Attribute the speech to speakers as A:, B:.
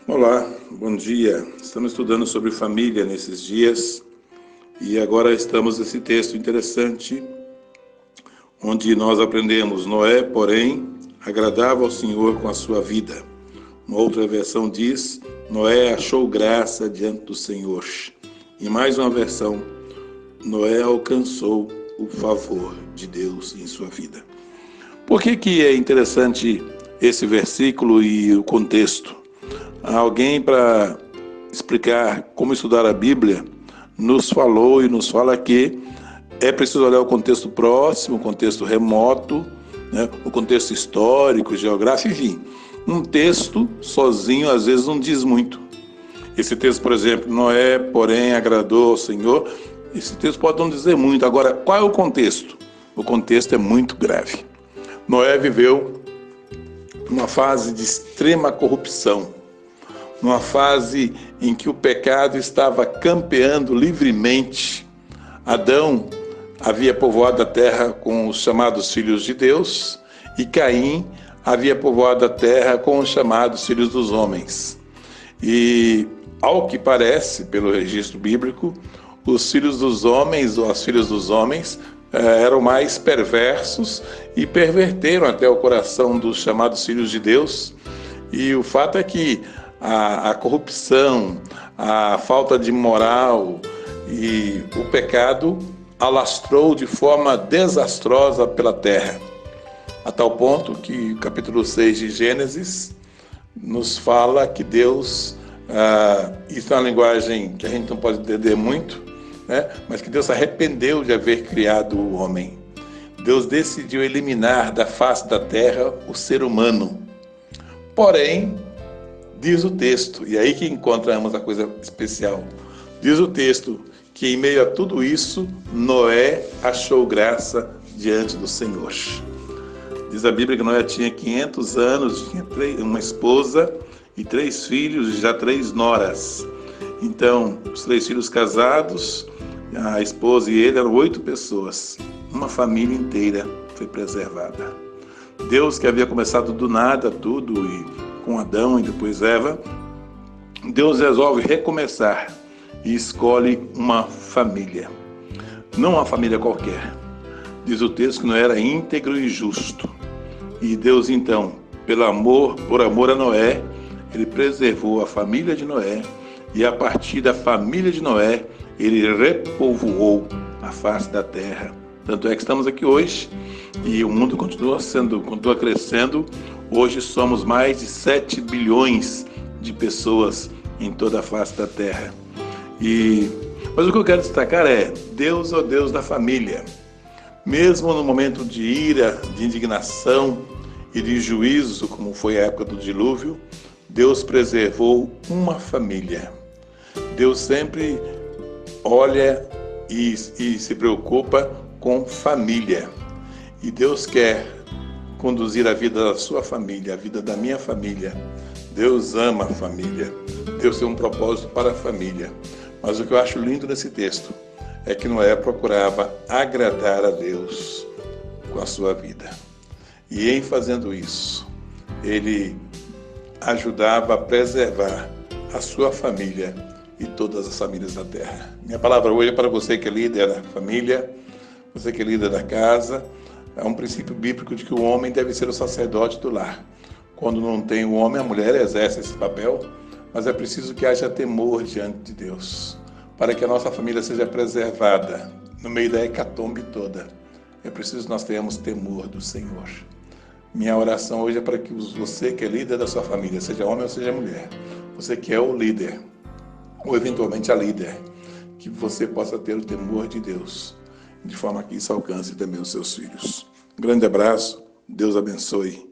A: Olá, bom dia. Estamos estudando sobre família nesses dias e agora estamos nesse texto interessante onde nós aprendemos: Noé, porém, agradava ao Senhor com a sua vida. Uma outra versão diz: Noé achou graça diante do Senhor. E mais uma versão: Noé alcançou o favor de Deus em sua vida. Por que é interessante esse versículo e o contexto? Alguém, para explicar como estudar a Bíblia, nos falou e nos fala que é preciso olhar o contexto próximo, o contexto remoto, né? O contexto histórico, geográfico, enfim. Um texto sozinho às vezes não diz muito. Esse texto, por exemplo, Noé, porém, agradou ao Senhor. Esse texto pode não dizer muito. Agora, qual é o contexto? O contexto é muito grave. Noé viveu uma fase de extrema corrupção, numa fase em que o pecado estava campeando livremente. Adão havia povoado a terra com os chamados filhos de Deus e Caim havia povoado a terra com os chamados filhos dos homens. E, ao que parece, pelo registro bíblico, os filhos dos homens ou as filhas dos homens eram mais perversos e perverteram até o coração dos chamados filhos de Deus. E o fato é que a corrupção, a falta de moral e o pecado alastrou de forma desastrosa pela terra, a tal ponto que o capítulo 6 de Gênesis nos fala que Deus, isso é uma linguagem que a gente não pode entender muito, né? Mas que Deus se arrependeu de haver criado o homem. Deus decidiu eliminar da face da terra o ser humano. Porém, diz o texto, e aí que encontramos a coisa especial, diz o texto que em meio a tudo isso, Noé achou graça diante do Senhor. Diz a Bíblia que Noé tinha 500 anos, tinha uma esposa e 3 filhos e já 3 noras. Então, os 3 filhos casados, a esposa e ele eram 8 pessoas. Uma família inteira foi preservada. Deus, que havia começado do nada tudo, e com Adão e depois Eva, Deus resolve recomeçar e escolhe uma família. Não uma família qualquer. Diz o texto que não era íntegro e justo. E Deus, então, por amor a Noé, ele preservou a família de Noé, e a partir da família de Noé, ele repovoou a face da terra. Tanto é que estamos aqui hoje e o mundo continua crescendo. Hoje somos mais de 7 bilhões de pessoas em toda a face da terra. Mas o que eu quero destacar é: Deus é o Deus da família. Mesmo no momento de ira, de indignação e de juízo, como foi a época do dilúvio, Deus preservou uma família. Deus sempre olha e se preocupa com família. E Deus quer conduzir a vida da sua família, a vida da minha família. Deus ama a família. Deus tem um propósito para a família. Mas o que eu acho lindo nesse texto é que Noé procurava agradar a Deus com a sua vida. E em fazendo isso, ele ajudava a preservar a sua família e todas as famílias da terra. Minha palavra hoje é para você que é líder da família, você que é líder da casa. É um princípio bíblico de que o homem deve ser o sacerdote do lar. Quando não tem o homem, a mulher exerce esse papel, mas é preciso que haja temor diante de Deus, para que a nossa família seja preservada no meio da hecatombe toda. É preciso que nós tenhamos temor do Senhor. Minha oração hoje é para que você que é líder da sua família, seja homem ou seja mulher, você que é o líder, ou eventualmente a líder, que você possa ter o temor de Deus, de forma que isso alcance também os seus filhos. Um grande abraço, Deus abençoe.